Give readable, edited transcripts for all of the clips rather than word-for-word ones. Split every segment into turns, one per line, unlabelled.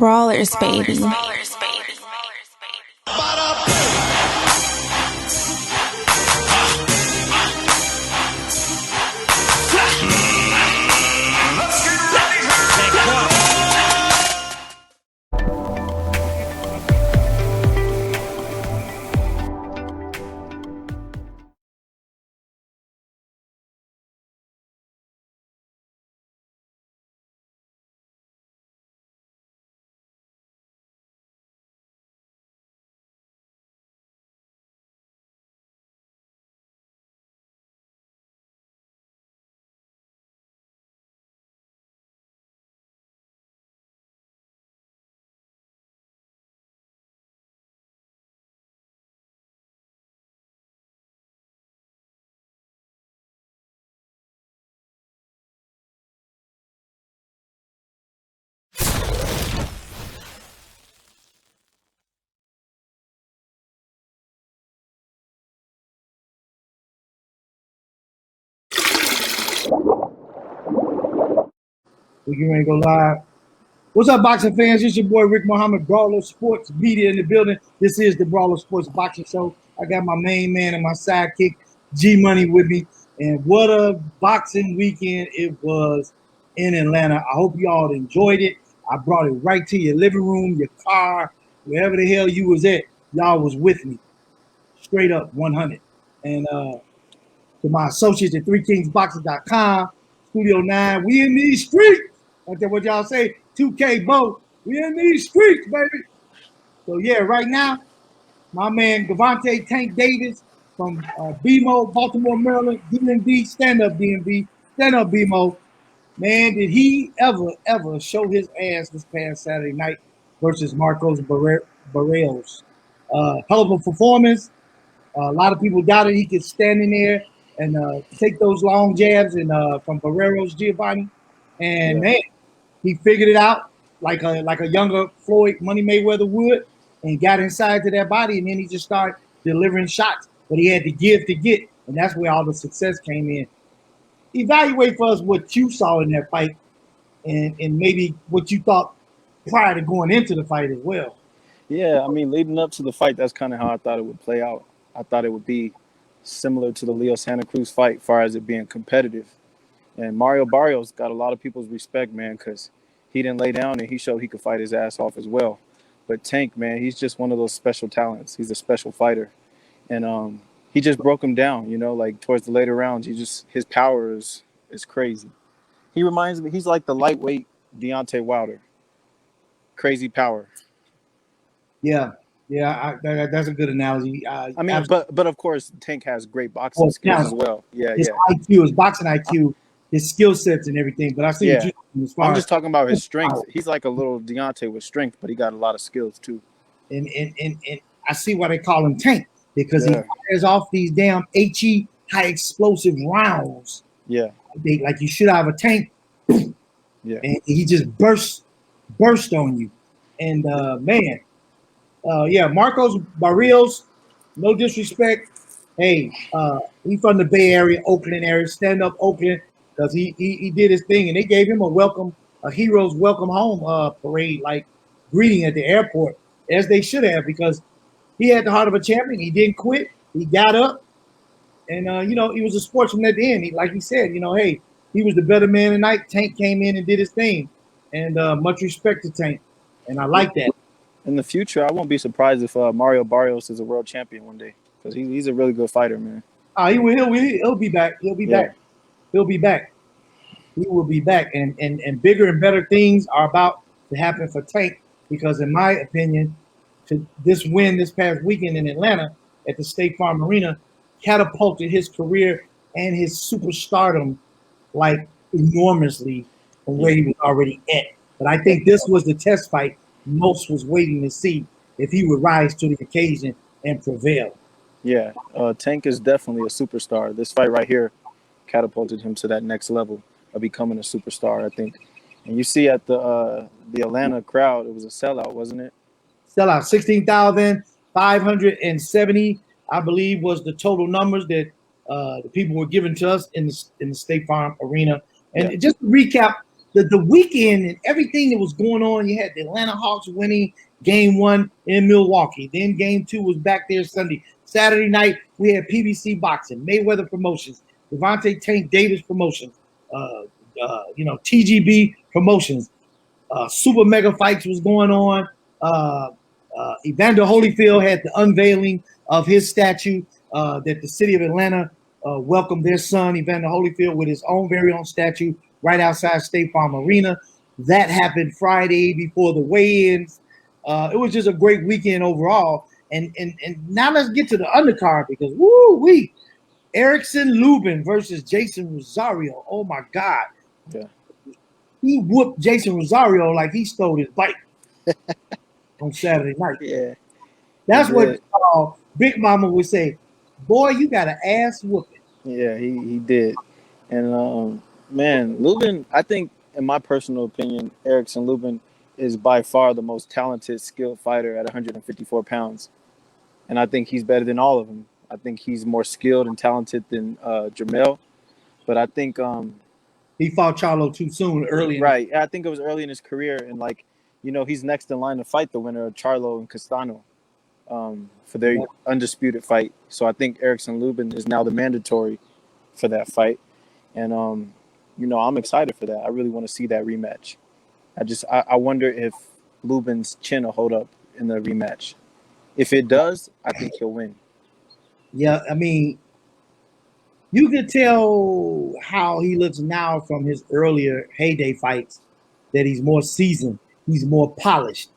Brawlers, baby.
We getting ready to go live. What's up, boxing fans? It's your boy Rick Mohamed, Brawler Sports Media in the building. This is the Brawler Sports Boxing Show. I got my main man and my sidekick, G-Money, with me. And what a boxing weekend it was in Atlanta. I hope you all enjoyed it. I brought it right to your living room, your car, wherever the hell you was at. Y'all was with me. Straight up 100. And to my associates at 3kingsboxing.com, Studio 9, we in these streets. That's what y'all say, 2K Bo. We in these streets, baby. So, yeah, right now, my man Gavante Tank Davis from BMO, Baltimore, Maryland, DMV, stand up DMV, stand up BMO. Man, did he ever show his ass this past Saturday night versus Marcos Barrios. Hell of a performance. A lot of people doubted he could stand in there and take those long jabs and from Barrero's Giovanni. And man, he figured it out like a younger Floyd Money Mayweather would, and got inside to that body, and then he just started delivering shots. But he had to give to get, and that's where all the success came in. Evaluate for us what you saw in that fight, and maybe what you thought prior to going into the fight as well.
Yeah, I mean, leading up to the fight, that's kind of how I thought it would play out. I thought it would be similar to the Leo Santa Cruz fight, as far as it being competitive. And Mario Barrios got a lot of people's respect, man, because he didn't lay down and he showed he could fight his ass off as well. But Tank, man, he's just one of those special talents. He's a special fighter. And he just broke him down, you know, like towards the later rounds. His power is crazy. He reminds me, he's like the lightweight Deontay Wilder. Crazy power.
Yeah, that's a good analogy.
I mean, but of course, Tank has great boxing skills as well. Yeah,
his IQ, his boxing IQ, his skill sets and everything. But I see what you mean as far
I'm just talking about his strength. He's like a little Deontay with strength, but he got a lot of skills too.
And I see why they call him Tank, because he fires off these damn HE high explosive rounds.
Yeah.
Like you should have a tank.
Yeah.
And he just burst on you. And man. Marcos Barrios, no disrespect. Hey, he from the Bay Area, Oakland area, stand up Oakland, because he did his thing, and they gave him a hero's welcome home parade, like greeting at the airport, as they should have, because he had the heart of a champion. He didn't quit. He got up, and he was a sportsman at the end. Like he said, hey, he was the better man tonight. Tank came in and did his thing, and much respect to Tank, and I like that.
In the future, I won't be surprised if Mario Barrios is a world champion one day, because he's a really good fighter, man.
He'll be back. He'll be back. He'll be back. He will be back. And bigger and better things are about to happen for Tank, because in my opinion, this win this past weekend in Atlanta at the State Farm Arena catapulted his career and his superstardom like enormously from where he was already at. But I think this was the test fight most was waiting to see if he would rise to the occasion and prevail.
Yeah, Tank is definitely a superstar. This fight right here catapulted him to that next level of becoming a superstar, I think. And you see at the Atlanta crowd, it was a sellout, wasn't it?
Sellout, 16,570, I believe, was the total numbers that the people were giving to us in the State Farm Arena. And just to recap the weekend and everything that was going on. You had the Atlanta Hawks winning game 1 in Milwaukee. Then game 2 was back there Sunday. Saturday night, we had PBC Boxing, Mayweather Promotions, Devontae Tank Davis Promotions, TGB Promotions. Super mega fights was going on. Evander Holyfield had the unveiling of his statue that the city of Atlanta welcomed their son, Evander Holyfield, with his own very own statue right outside State Farm Arena. That happened Friday before the weigh-ins. It was just a great weekend overall. And now let's get to the undercard because Erickson Lubin versus Jason Rosario. Oh my God.
Yeah.
He whooped Jason Rosario like he stole his bike on Saturday night.
Yeah.
That's what Big Mama would say. Boy, you got an ass whooping.
Yeah, he did. And man, Lubin, I think in my personal opinion, Erickson Lubin is by far the most talented, skilled fighter at 154 pounds. And I think he's better than all of them. I think he's more skilled and talented than Jamel. But I think
he fought Charlo too soon, early.
Right. I think it was early in his career. And, he's next in line to fight the winner of Charlo and Castano for their undisputed fight. So I think Erickson Lubin is now the mandatory for that fight. And, I'm excited for that. I really want to see that rematch. I wonder if Lubin's chin will hold up in the rematch. If it does, I think he'll win.
Yeah, I mean, you could tell how he looks now from his earlier heyday fights that he's more seasoned, he's more polished,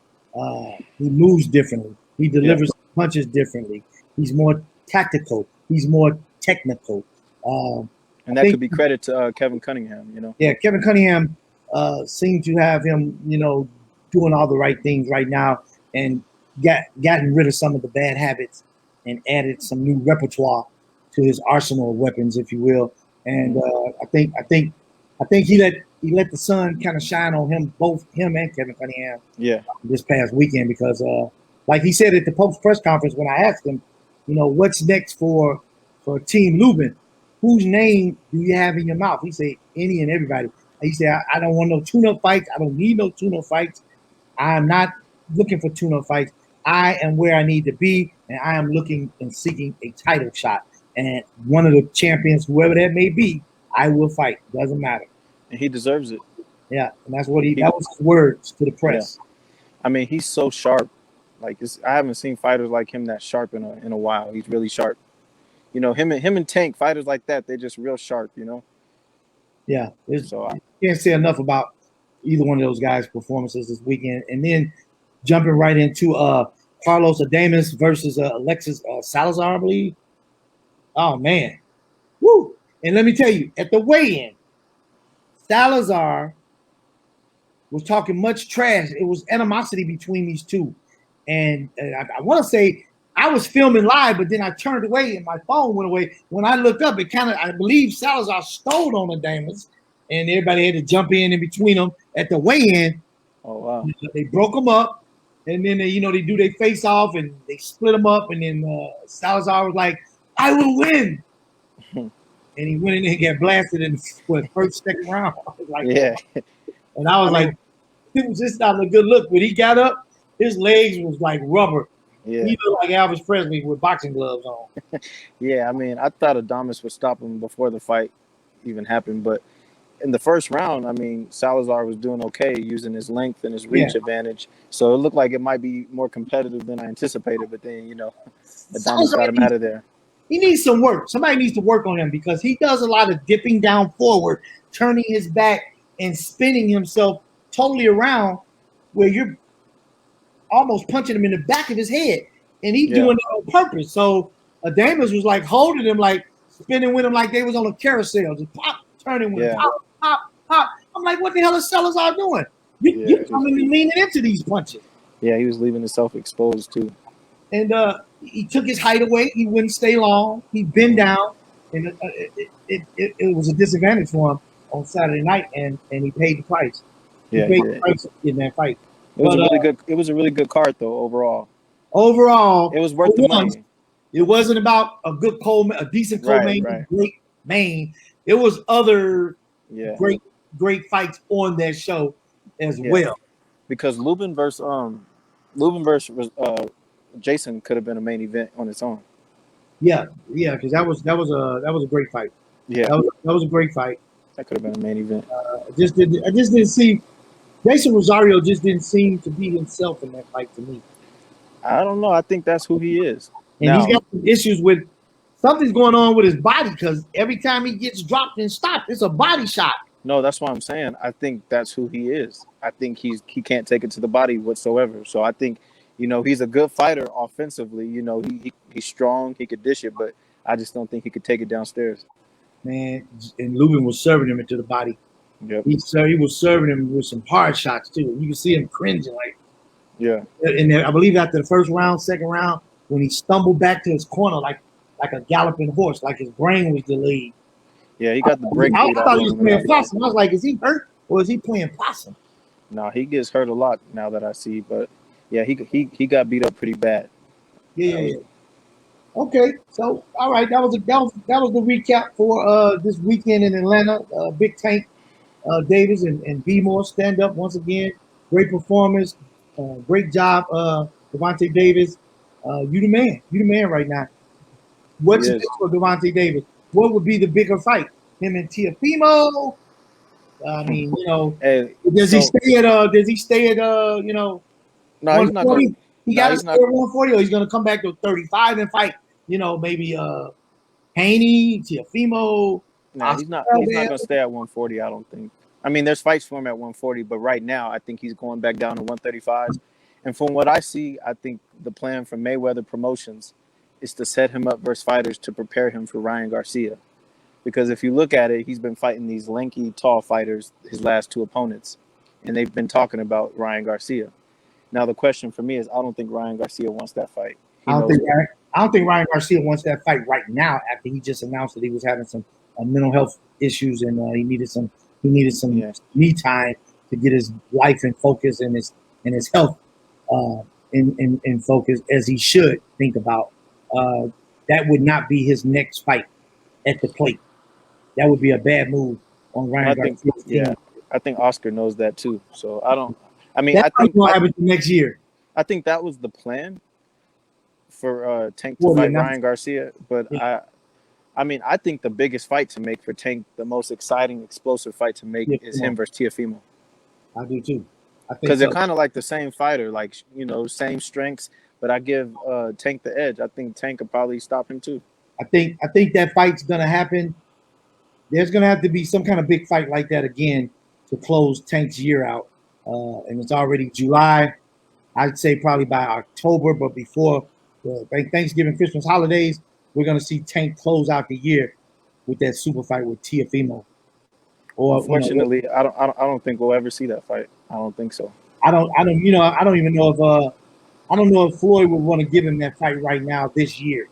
he moves differently, he delivers punches differently, he's more tactical, he's more technical.
And that could be credit to Kevin Cunningham,
Yeah, Kevin Cunningham seemed to have him, doing all the right things right now and gotten rid of some of the bad habits and added some new repertoire to his arsenal of weapons, if you will. And I think he let the sun kind of shine on him, both him and Kevin Cunningham.
Yeah.
This past weekend because, like he said at the post press conference when I asked him, what's next for Team Lubin? Whose name do you have in your mouth? He said any and everybody. And he said I don't want no tune-up fights. I don't need no tune-up fights. I'm not looking for tune-up fights. I am where I need to be, and I am looking and seeking a title shot. And one of the champions, whoever that may be, I will fight. Doesn't matter.
And he deserves it.
Yeah, and that's what that was his words to the press.
Yeah. I mean, he's so sharp. I haven't seen fighters like him that sharp in a while. He's really sharp. Him and Tank, fighters like that, they're just real sharp,
Yeah.
So
I can't say enough about either one of those guys' performances this weekend. And then jumping right into Carlos Adames versus Alexis Salazar, I believe. Oh, man. Woo! And let me tell you, at the weigh-in, Salazar was talking much trash. It was animosity between these two. And I want to say I was filming live, but then I turned away and my phone went away. When I looked up, I believe Salazar stole on Adames, and everybody had to jump in between them at the weigh-in.
Oh, wow.
They broke them up, and then they do their face off, and they split them up, and then Salazar was like, I will win. And he went in there and got blasted in the first, second round.
Yeah.
And I was like, it was just not a good look. When he got up, his legs was like rubber.
Yeah.
He looked like Elvis Presley with boxing gloves on.
Yeah, I mean, I thought Adames would stop him before the fight even happened. But in the first round, I mean, Salazar was doing okay using his length and his reach advantage. So it looked like it might be more competitive than I anticipated. But then, Adames got him out of there.
He needs some work. Somebody needs to work on him because he does a lot of dipping down forward, turning his back and spinning himself totally around where you're almost punching him in the back of his head. And he's doing it on purpose. So Adames was like holding him, like spinning with him like they was on a carousel. Just pop, turning with him, pop, pop, pop. I'm like, what the hell is Salazar doing? You're coming and leaning into these punches. Yeah,
he was leaving himself exposed too.
And he took his height away. He wouldn't stay long. He bent down, and it was a disadvantage for him on Saturday night, and he paid the price. He paid the price in that fight.
It was a really good card though overall.
Overall,
it was worth the money.
It wasn't about a decent co-main, great main. It was other great great fights on that show as
Yeah,
well.
because Lubin versus Jason could have been a main event on its own.
Yeah, yeah, because that was a great fight.
Yeah,
That was a great fight.
that could have been a main event.
I just didn't see Jason Rosario just didn't seem to be himself in that fight to me.
I don't know. I think that's who he is.
And he's
Now,
got some issues with something's going on with his body because every time he gets dropped and stopped, it's a body shot.
no, that's what I'm saying. I think that's who he is. I think he can't take it to the body whatsoever. So I think, he's a good fighter offensively. He's strong. He could dish it, but I just don't think he could take it downstairs.
Man, and Lubin was serving him into the body.
Yep.
He was serving him with some hard shots too. You can see him cringing like.
Yeah.
And then I believe after the first round, second round, when he stumbled back to his corner like a galloping horse, like his brain was delayed.
Yeah, he got the break
I
beat off
thought
of
he was
him in
playing
that fight.
possum. I was like, is he hurt or is he playing possum?
No, he gets hurt a lot now that I see. But yeah, he got beat up pretty bad.
Yeah. Okay, so all right, that was the recap for this weekend in Atlanta. Big Tank Davis and B More stand up once again. Great performance, great job, Devontae Davis. You the man. You the man right now. What's
He
next
is.
for Devontae Davis? What would be the bigger fight? Him and Teofimo? I mean,
Hey,
does he stay at
no, he's not gonna.
140? He
No,
got to
he's
stay
not.
at 140, or he's going to come back to 35 and fight. Maybe Haney, Teofimo.
No, he's not. He's not gonna stay at 140. I don't think. I mean, there's fights for him at 140, but right now, I think he's going back down to 135. And from what I see, I think the plan for Mayweather Promotions is to set him up versus fighters to prepare him for Ryan Garcia. Because if you look at it, he's been fighting these lanky, tall fighters his last two opponents, and they've been talking about Ryan Garcia. Now, the question for me is, I don't think Ryan Garcia wants that fight.
I don't think Ryan Garcia wants that fight right now. After he just announced that he was having some mental health issues and he needed some me time to get his life in focus and his health in focus as he should think about. That would not be his next fight at the plate. That would be a bad move on Ryan Garcia's team.
I think Oscar knows that too. So I don't. I mean,
That's what happens next year.
I think that was the plan for Tank to fight Ryan Garcia, but yeah. I think the biggest fight to make for Tank, the most exciting, explosive fight to make is him versus Teofimo.
I do too.
Because they're kind of like the same fighter, like same strengths. But I give Tank the edge. I think Tank could probably stop him too.
I think that fight's gonna happen. There's gonna have to be some kind of big fight like that again to close Tank's year out, and it's already July. I'd say probably by October, but before the Thanksgiving, Christmas holidays, we're gonna see Tank close out the year with that super fight with Teofimo.
Unfortunately, I don't think we'll ever see that fight. I don't think so.
I don't even know if Floyd would want to give him that fight right now this year.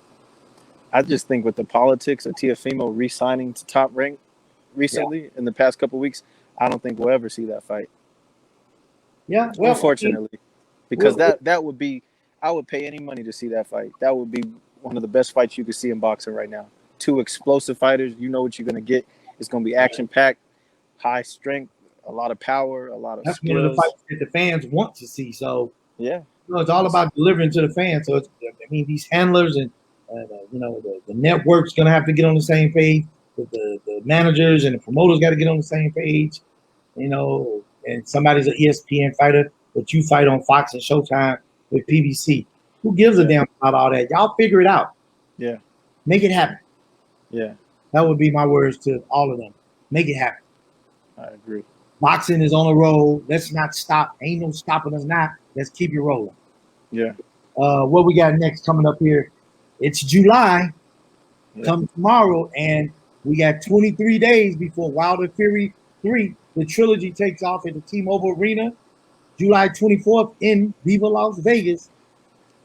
I just think with the politics of Teofimo re-signing to Top Rank recently in the past couple of weeks, I don't think we'll ever see that fight.
Yeah,
well, unfortunately, because that would be, I would pay any money to see that fight. That would be one of the best fights you could see in boxing right now. Two explosive fighters, you know what you're going to get. It's going to be action-packed, high strength, a lot of power, a lot of skills.
One of the fights that the fans want to see. So
yeah,
it's all about delivering to the fans. So these handlers and the network's going to have to get on the same page. The managers and the promoters got to get on the same page. And somebody's an ESPN fighter, but you fight on Fox and Showtime with PBC. Who gives a damn about all that? Y'all figure it out.
Yeah.
Make it happen.
Yeah.
That would be my words to all of them. Make it happen.
I agree.
Boxing is on the road. Let's not stop. Ain't no stopping us now. Let's keep it rolling.
Yeah.
What we got next coming up here? It's July. Yeah. Come tomorrow, and we got 23 days before Wilder Fury 3. The trilogy takes off at the T-Mobile Arena, July 24th in Viva Las Vegas.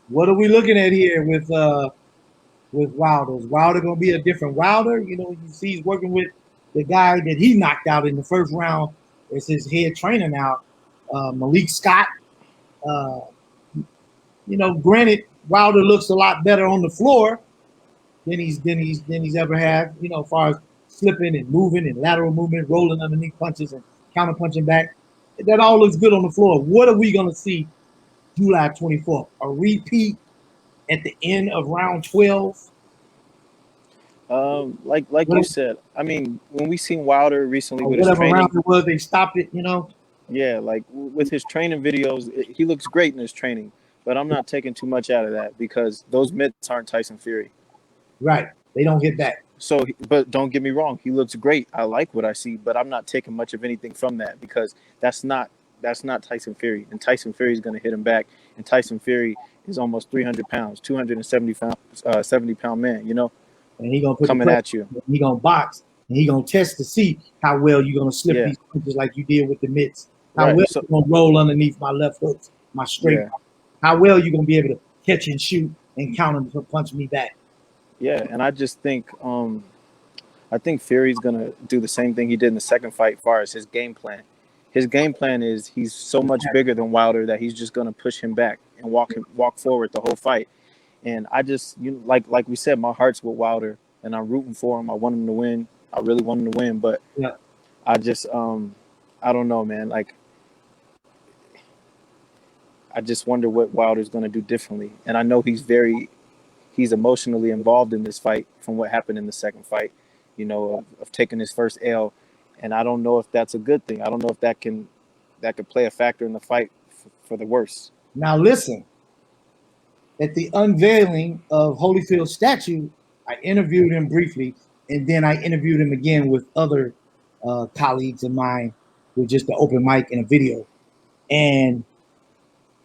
What are we looking at here with Wilder? Is Wilder going to be a different Wilder? You see he's working with the guy that he knocked out in the first round as his head trainer now, Malik Scott. Granted, Wilder looks a lot better on the floor than he's ever had, as far as slipping and moving and lateral movement, rolling underneath punches and counter punching back. That all looks good on the floor. What are we going to see July 24th? A repeat at the end of round 12?
Like you said, I mean, when we seen Wilder recently
Or
with his
whatever
training,
round it was, they stopped it, you know?
yeah, like with his training videos, he looks great in his training. But I'm not taking too much out of that because those mitts aren't Tyson Fury.
Right. They don't hit back.
So, but don't get me wrong, he looks great. I like what I see, but I'm not taking much of anything from that because that's not Tyson Fury. And Tyson Fury is going to hit him back. And Tyson Fury is almost 300 pounds, 70-pound man, you know,
And he gonna put
coming at you.
He gonna box and he gonna test to see how well you're gonna slip
Yeah.
these punches like you did with the mitts. How
Right,
well
so-
you're gonna roll underneath my left hooks, my straight.
Yeah.
How well you're gonna be able to catch and shoot and counter to punch me back.
Yeah, and I just think I think Fury's gonna do the same thing he did in the second fight as far as his game plan. His game plan is he's so much bigger than Wilder that he's just gonna push him back and walk forward the whole fight. And I just like we said, my heart's with Wilder and I'm rooting for him. I want him to win. I really want him to win, but
Yeah.
I just I don't know, man. Like I just wonder what Wilder's gonna do differently. And I know he's emotionally involved in this fight from what happened in the second fight, you know, of taking his first L. And I don't know if that's a good thing. I don't know if that could play a factor in the fight for the worse.
Now listen, at the unveiling of Holyfield's statue, I interviewed him briefly, and then I interviewed him again with other colleagues of mine with just the open mic and a video. And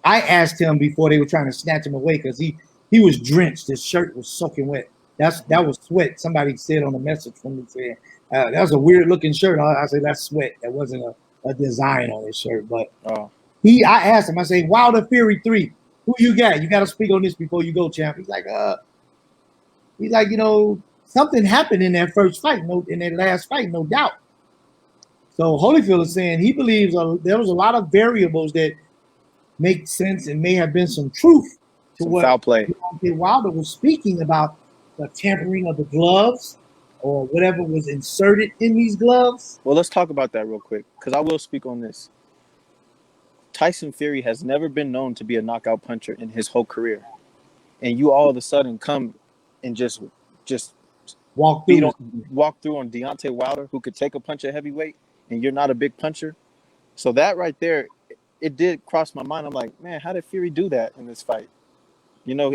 I asked him before they were trying to snatch him away because he was drenched. His shirt was soaking wet. That was sweat. Somebody said on a message from me saying that was a weird looking shirt. I said that's sweat. That wasn't a design on his shirt. But I asked him. I say Wilder Fury 3. Who you got? You got to speak on this before you go, champ. He's like, you know, something happened in that first fight, in that last fight, no doubt. So Holyfield is saying he believes there was a lot of variables that make sense and may have been some truth to
Some
what
foul play.
Wilder was speaking about, the tampering of the gloves or whatever was inserted in these gloves.
Well, let's talk about that real quick because I will speak on this. Tyson Fury has never been known to be a knockout puncher in his whole career. And you all of a sudden come and just walk through on Deontay Wilder, who could take a punch at heavyweight, and you're not a big puncher. So that right there, it did cross my mind. I'm like, man, how did Fury do that in this fight? You know,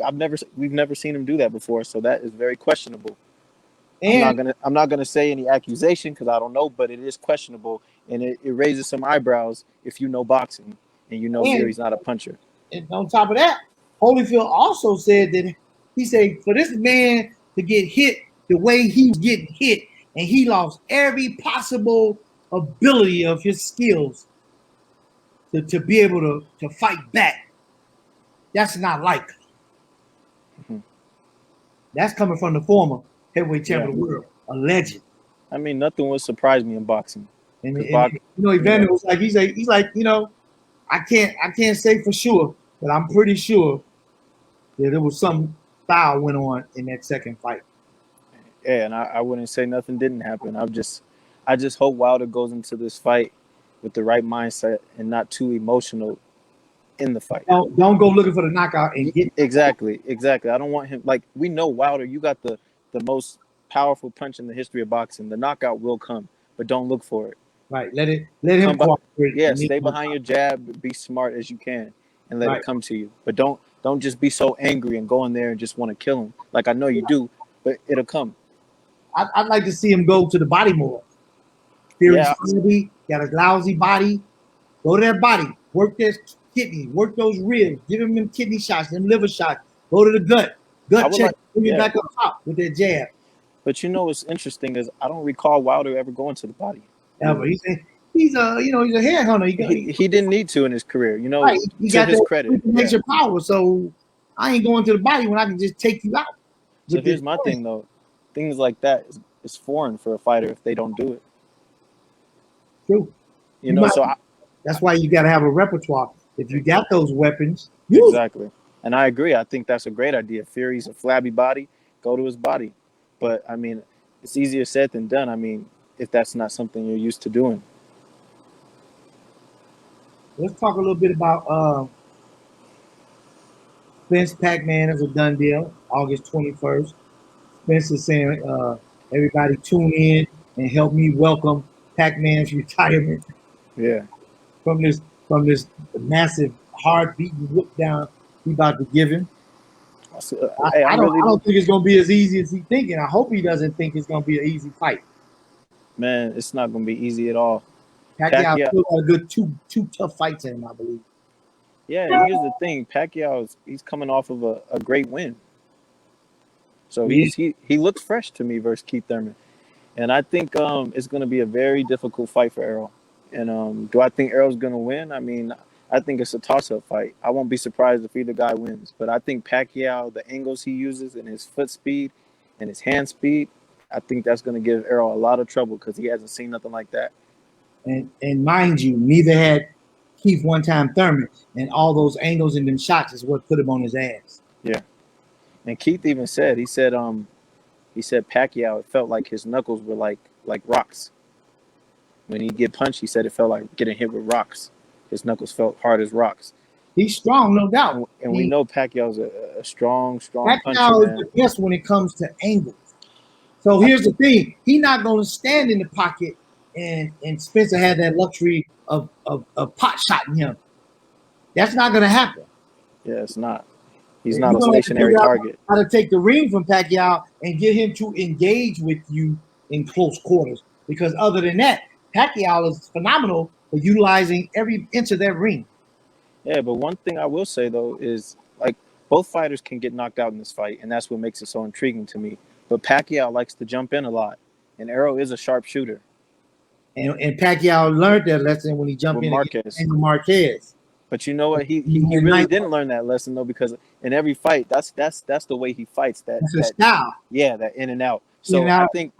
we've never seen him do that before, so that is very questionable. And I'm not gonna say any accusation because I don't know, but it is questionable, and it raises some eyebrows if you know boxing and you know Fury's not a puncher.
And on top of that, Holyfield also said that he said for this man to get hit the way he was getting hit, and he lost every possible ability of his skills to be able to fight back. That's not likely. Mm-hmm. That's coming from the former heavyweight champion of the world, a legend.
I mean, nothing would surprise me in boxing.
And you know, Evander was like, he's like, you know, I can't say for sure, but I'm pretty sure that there was some foul went on in that second fight.
Yeah, and I wouldn't say nothing didn't happen. I just hope Wilder goes into this fight with the right mindset and not too emotional in the fight.
Don't go looking for the knockout and get
exactly. I don't want him, like, we know Wilder, you got the most powerful punch in the history of boxing. The knockout will come, but don't look for it.
Right. Let him cooperate.
Yeah, stay behind your jab, be smart as you can, and let it come to you. But don't just be so angry and go in there and just want to kill him. Like I know you do, but it'll come.
I'd like to see him go to the body more. Fury's got a lousy body. Go to that body. Work their kidney. Work those ribs. Give him them kidney shots, them liver shots. Go to the gut. Gut check. Bring it back up top with that jab.
But you know what's interesting is I don't recall Wilder ever going to the body.
Ever. He's a headhunter.
He didn't need to in his career. You know, right. He got his credit.
Makes power. So I ain't going to the body when I can just take you out.
So here's my thing though. Things like that is foreign for a fighter if they don't do it.
True.
You know,
that's why you got to have a repertoire. If you got those weapons,
exactly. And I agree. I think that's a great idea. Fury's a flabby body. Go to his body. But I mean, it's easier said than done. I mean, if that's not something you're used to doing.
Let's talk a little bit about Spence Pac Man is a done deal, August 21st. Spence is saying, everybody tune in and help me welcome Pac Man's retirement
Yeah.
from this massive hard beating whoop down he about to give him.
Hey,
I don't think it's gonna be as easy as he thinking. I hope he doesn't think it's gonna be an easy fight.
Man, it's not going to be easy at all.
Pacquiao still got a good two tough fights in him, I believe.
Yeah, and here's the thing: Pacquiao he's coming off of a great win, so he looks fresh to me versus Keith Thurman, and I think it's going to be a very difficult fight for Errol. And do I think Errol's going to win? I mean, I think it's a toss-up fight. I won't be surprised if either guy wins, but I think Pacquiao, the angles he uses and his foot speed and his hand speed, I think that's going to give Errol a lot of trouble because he hasn't seen nothing like that.
And mind you, neither had Keith one time Thurman, and all those angles and them shots is what put him on his ass.
Yeah, and Keith even said he said Pacquiao, it felt like his knuckles were like rocks. When he get punched, he said it felt like getting hit with rocks. His knuckles felt hard as rocks.
He's strong, no doubt.
And we know Pacquiao's a strong
Pacquiao
puncher, man.
Is the best when it comes to angles. So here's the thing: he's not going to stand in the pocket, and Spencer had that luxury of pot shotting him. That's not going to happen.
Yeah, it's not. He's not a stationary target.
How to take the ring from Pacquiao and get him to engage with you in close quarters? Because other than that, Pacquiao is phenomenal for utilizing every inch of that ring.
Yeah, but one thing I will say though is like both fighters can get knocked out in this fight, and that's what makes it so intriguing to me. But Pacquiao likes to jump in a lot, and Errol is a sharp shooter.
And Pacquiao learned that lesson when he jumped in against Marquez.
But you know what? He really didn't learn that lesson though, because in every fight, that's the way he fights. That's his style. Yeah, that in and out. So I think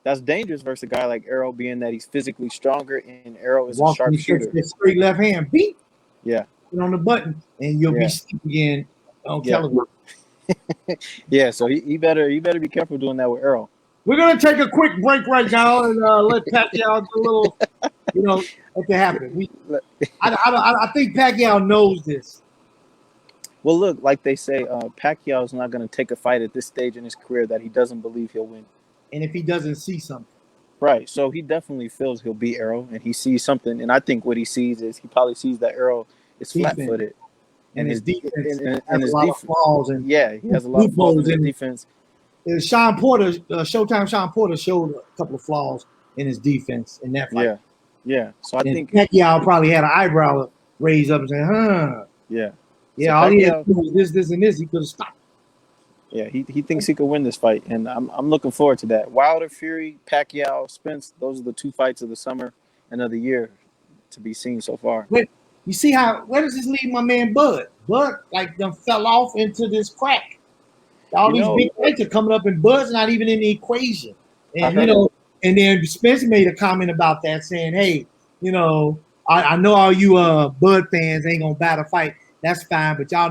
that's dangerous versus a guy like Errol, being that he's physically stronger and Errol is a sharp shooter.
Straight left hand beat.
Yeah.
Put on the button and you'll be sleep again on television.
Yeah, so he better be careful doing that with Errol.
We're gonna take a quick break right now and let Pacquiao do a little, what can happen. I think Pacquiao knows this.
Well, look, like they say, Pacquiao is not going to take a fight at this stage in his career that he doesn't believe he'll win.
And if he doesn't see something.
Right, so he definitely feels he'll beat Errol, and he sees something. And I think what he sees is he probably sees that Errol is flat-footed.
And his defense
and his defense
flaws. And
he has a lot of flaws in his defense.
Sean Porter, Showtime Sean Porter showed a couple of flaws in his defense in that fight.
Yeah. So I think
Pacquiao probably had an eyebrow raised up and said, "Huh."
Yeah.
Yeah. So all Pacquiao, he had to do was this, and this. He could have stopped.
Yeah, he thinks he could win this fight, and I'm looking forward to that. Wilder, Fury, Pacquiao, Spence. Those are the two fights of the summer and of the year to be seen so far.
Wait, you see where does this leave my man Bud? Bud them fell off into this crack. All these big fights are coming up, and Bud's not even in the equation. And and then Spence made a comment about that, saying, "Hey, I know all you Bud fans ain't gonna bat a fight. That's fine, but y'all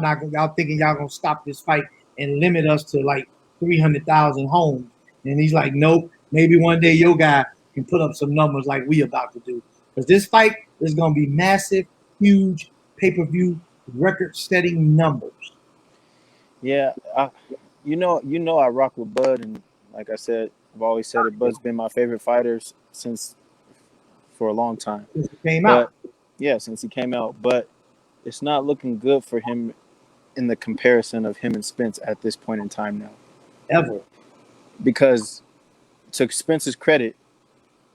thinking y'all gonna stop this fight and limit us to like 300,000 homes." And he's like, "Nope. Maybe one day your guy can put up some numbers like we about to do, because this fight is gonna be massive, huge pay-per-view, record-setting numbers."
Yeah. I rock with Bud, and like I said, I've always said it. Bud's been my favorite fighter for a long time.
Since he came out.
Yeah, since he came out. But it's not looking good for him in the comparison of him and Spence at this point in time now.
Ever.
Because to Spence's credit,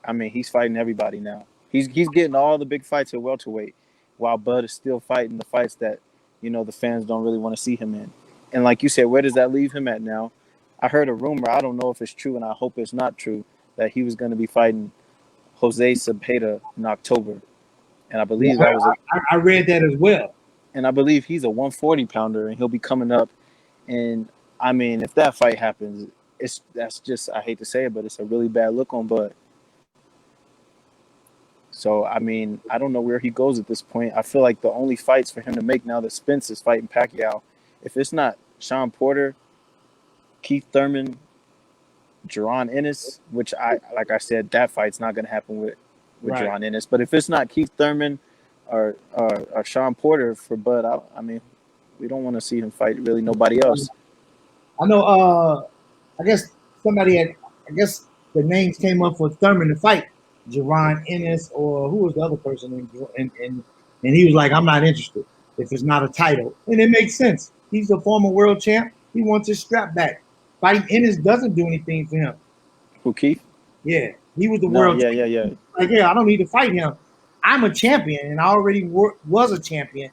I mean, he's fighting everybody now. He's getting all the big fights at welterweight, while Bud is still fighting the fights that, the fans don't really want to see him in. And like you said, where does that leave him at now? I heard a rumor, I don't know if it's true, and I hope it's not true, that he was going to be fighting Jose Cepeda in October. And I believe
I read that as well.
And I believe he's a 140-pounder, and he'll be coming up. And, I mean, if that fight happens, that's just, I hate to say it, but it's a really bad look on Bud. So, I mean, I don't know where he goes at this point. I feel like the only fights for him to make now that Spence is fighting Pacquiao, if it's not Sean Porter, Keith Thurman, Jaron Ennis, which like I said, that fight's not going to happen with
Right.
Jaron Ennis. But if it's not Keith Thurman or Sean Porter for Bud, I mean, we don't want to see him fight really nobody else.
I know. I guess I guess the names came up for Thurman to fight Jaron Ennis, or who was the other person, and he was like, "I'm not interested if it's not a title," and it makes sense. He's a former world champ. He wants his strap back. Fighting Ennis doesn't do anything for him.
Who, Keith?
Yeah, he was the world.
Yeah.
Like, I don't need to fight him. I'm a champion, and I already was a champion.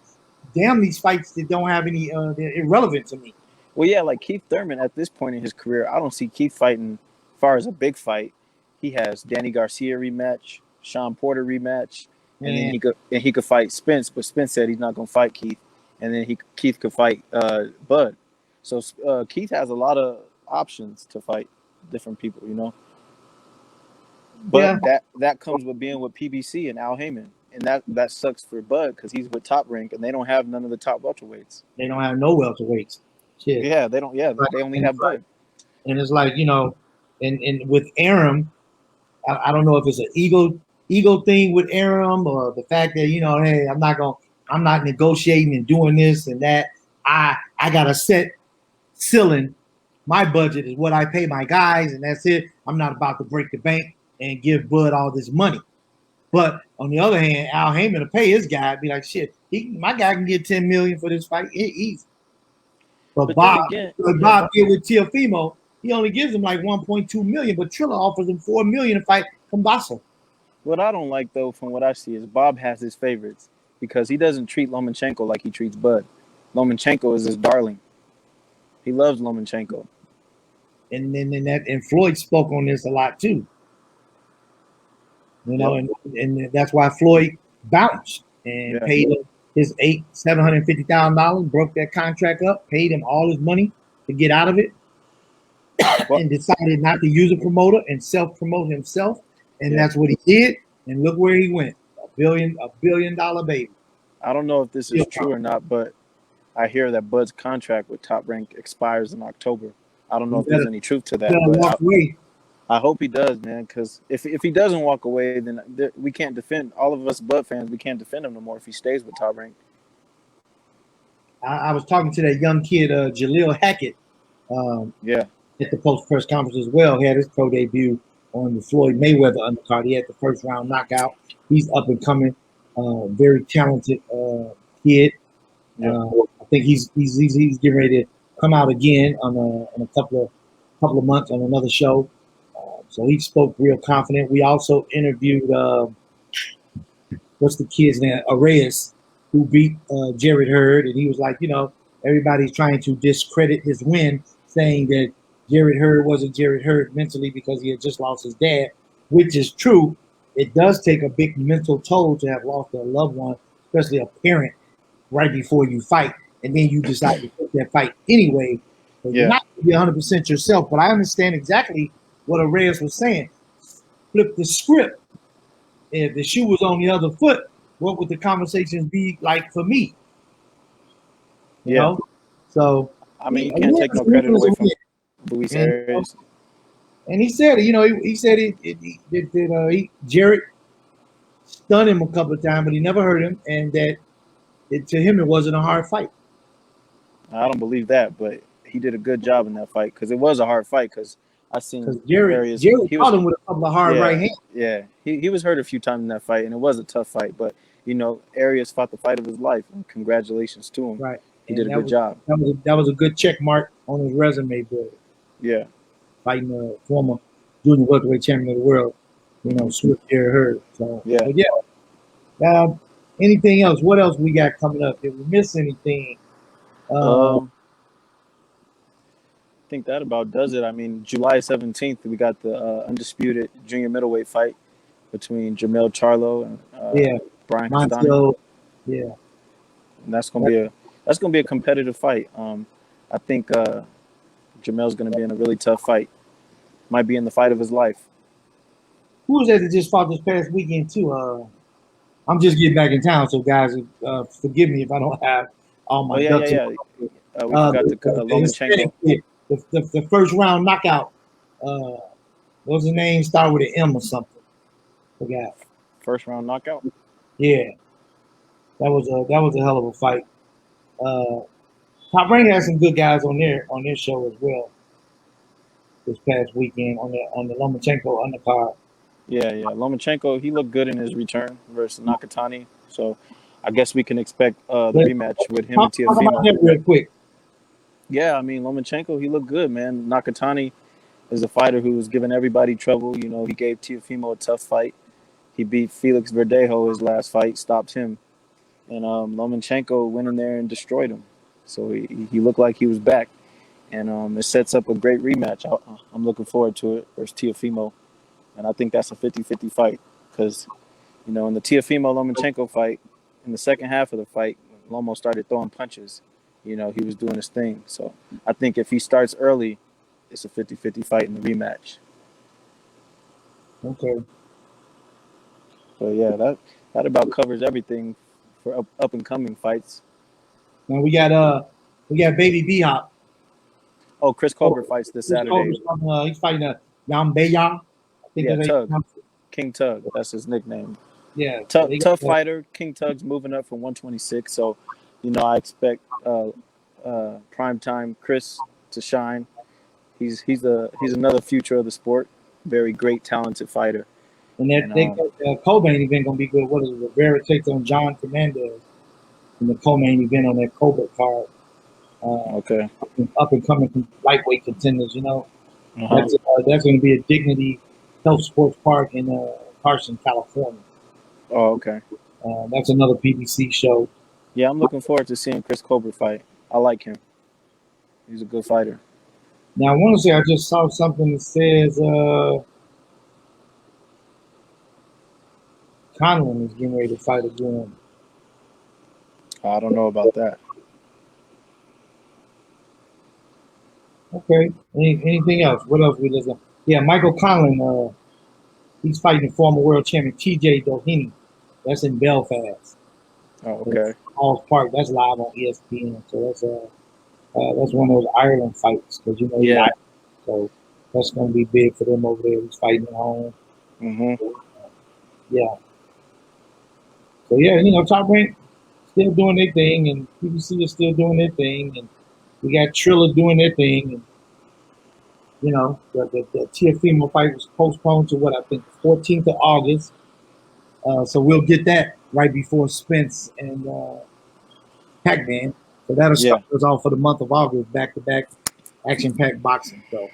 Damn these fights that don't have any, they're irrelevant to me.
Well, yeah, like Keith Thurman at this point in his career, I don't see Keith fighting as far as a big fight. He has Danny Garcia rematch, Sean Porter rematch, and then he could fight Spence, but Spence said he's not going to fight Keith, and then Keith could fight Bud. So Keith has a lot of options to fight different people, you know. But that comes with being with PBC and Al Heyman, and that sucks for Bud because he's with Top Rank, and they don't have none of the top welterweights.
They don't have no welterweights. Shit.
Yeah, they don't. Yeah, they only have Bud.
And it's like, you know, and with Arum, I don't know if it's an ego thing with Arum or the fact that, you know, hey, I'm not negotiating and doing this and that. I got a set ceiling. My budget is what I pay my guys, and that's it. I'm not about to break the bank and give Bud all this money. But on the other hand, Al Heyman to pay his guy, be like, shit, my guy can get $10 million for this fight easy. But Bob did with Teofimo, he only gives him like $1.2 million, but Triller offers him $4 million to fight Kambosos.
What I don't like, though, from what I see, is Bob has his favorites because he doesn't treat Lomachenko like he treats Bud. Lomachenko is his darling. He loves Lomachenko.
And Floyd spoke on this a lot too. You know, and that's why Floyd bounced and paid him his $750,000, broke that contract up, paid him all his money to get out of it, and decided not to use a promoter and self-promote himself. And that's what he did. And look where he went. $1 billion baby.
I don't know if this is true or not, but I hear that Bud's contract with Top Rank expires in October. I don't know if there's any truth to that. But I hope he does, man, because if he doesn't walk away, then we can't defend, all of us Bud fans, we can't defend him no more if he stays with Top Rank.
I was talking to that young kid, Jaleel Hackett, at the post-press conference as well. He had his pro debut on the Floyd Mayweather undercard. He had the first round knockout. He's up and coming, very talented kid. I think he's getting ready to come out again on a couple of months on another show. So he spoke real confident. We also interviewed what's the kid's name? Arias, who beat Jared Hurd, and he was like, you know, everybody's trying to discredit his win, saying that Jared Hurd wasn't Jared Hurd mentally because he had just lost his dad, which is true. It does take a big mental toll to have lost a loved one, especially a parent, right before you fight, and then you decide to take that fight anyway. So you're not going to be 100% yourself, but I understand exactly what Arias was saying. Flip the script. If the shoe was on the other foot, what would the conversations be like for me? You know? So
I mean, you can't take no credit away from Luis Arias.
And he said, you know, Jared stunned him a couple of times, but he never hurt him, and that to him it wasn't a hard fight.
I don't believe that, but he did a good job in that fight because it was a hard fight. Because I seen
Jared caught him with a couple of hard right hands.
Yeah, he was hurt a few times in that fight, and it was a tough fight. But you know, Arias fought the fight of his life, and congratulations to him.
Right,
he did a good job.
That was a good check mark on his resume, bro.
Yeah,
fighting the former junior welterweight champion of the world, you know, Swift Jared Hurd. So anything else? What else we got coming up? Did we miss anything?
I think that about does it. I mean, July 17th, we got the undisputed junior middleweight fight between Jermell Charlo and Brian Castano.
Yeah,
and that's gonna be a competitive fight. I think Jermell's gonna be in a really tough fight. Might be in the fight of his life.
Who was that just fought this past weekend too? I'm just getting back in town, so guys, forgive me if I don't have all my ducks.
We forgot the Lomachenko.
The first round knockout What's his name? Start with an M or something. Forgot.
First round knockout.
Yeah, that was a hell of a fight. Top Rank had some good guys on their show as well this past weekend on the Lomachenko undercard.
Yeah. Lomachenko, he looked good in his return versus Nakatani. So I guess we can expect the
Let's
rematch with him
talk
and
about
Teofimo.
that real quick.
Yeah, I mean Lomachenko, he looked good, man. Nakatani is a fighter who was giving everybody trouble. You know, he gave Teofimo a tough fight. He beat Felix Verdejo his last fight, stopped him, and Lomachenko went in there and destroyed him. So he looked like he was back, and it sets up a great rematch. I'm looking forward to it versus Teofimo, and I think that's a 50-50 fight because in the Teofimo Lomachenko fight, in the second half of the fight, when Lomo started throwing punches. He was doing his thing. So I think if he starts early, it's a 50-50 fight in the rematch.
Okay.
So yeah, that about covers everything for up and coming fights.
Now we got Baby B Hop.
Oh, Chris
Oh,
Colbert fights this
Chris
Saturday.
Colbert's he's fighting Yambeya. I think
Yeah,
that's how you
Tug,
pronounce it.
King Tug. That's his nickname.
Yeah, so
Tough,
they got
tough
that.
fighter. King Tug's moving up from 126. So, I expect primetime Chris to shine. He's another future of the sport. Very great, talented fighter.
And that
And
they co-main event gonna be good. What is it? Rivera takes on John Fernandez in the co-main event on that Colbert card.
okay.
Up and coming lightweight contenders.
Uh huh.
That's going to be a Dignity Health Sports Park in Carson, California.
Oh, okay.
That's another PBC show.
Yeah, I'm looking forward to seeing Chris Colbert fight. I like him. He's a good fighter.
Now I want to say I just saw something that says Conlon is getting ready to fight again.
I don't know about that.
Okay. Anything else? What else we listen? Yeah, Michael Conlon. He's fighting former world champion T.J. Doheny. That's in Belfast.
Oh,
So
okay.
Hall's Park. That's live on ESPN. So that's one of those Ireland fights because he's
Yeah.
Irish. So that's going to be big for them over there. He's fighting at home.
Mhm.
Yeah. So yeah, Top Rank still doing their thing, and PBC is still doing their thing, and we got Triller doing their thing, and the Teofimo fight was postponed to what I think 14th of August. So we'll get that right before Spence and Pac Man. So that'll
Yeah.
start us off for the month of August, back to back action packed boxing. So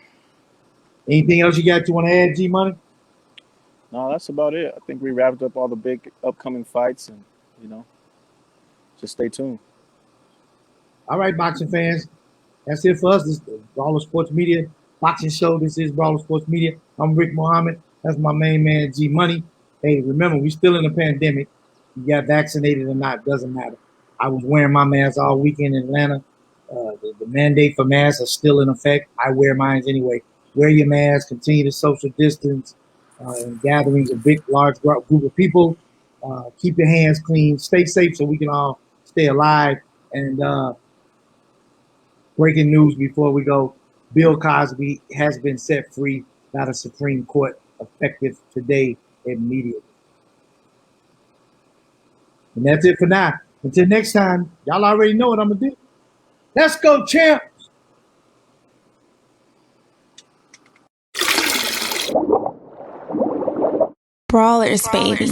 anything else you want to add, GMoney?
No, that's about it. I think we wrapped up all the big upcoming fights, and you know, just stay tuned.
All right, boxing fans. That's it for us. This is the Brawler Sports Media boxing show. This is Brawler Sports Media. I'm Rick Mohamed. That's my main man, G Money. Hey, remember, we still in a pandemic. You got vaccinated or not, doesn't matter. I was wearing my mask all weekend in Atlanta. The mandate for masks are still in effect. I wear mine anyway. Wear your mask, continue to social distance in gatherings of big, large group of people. Keep your hands clean. Stay safe so we can all stay alive. And breaking news before we go. Bill Cosby has been set free by the Supreme Court effective today immediately. And that's it for now. Until next time, y'all already know what I'm going to do. Let's go, champ.
Brawlers, baby.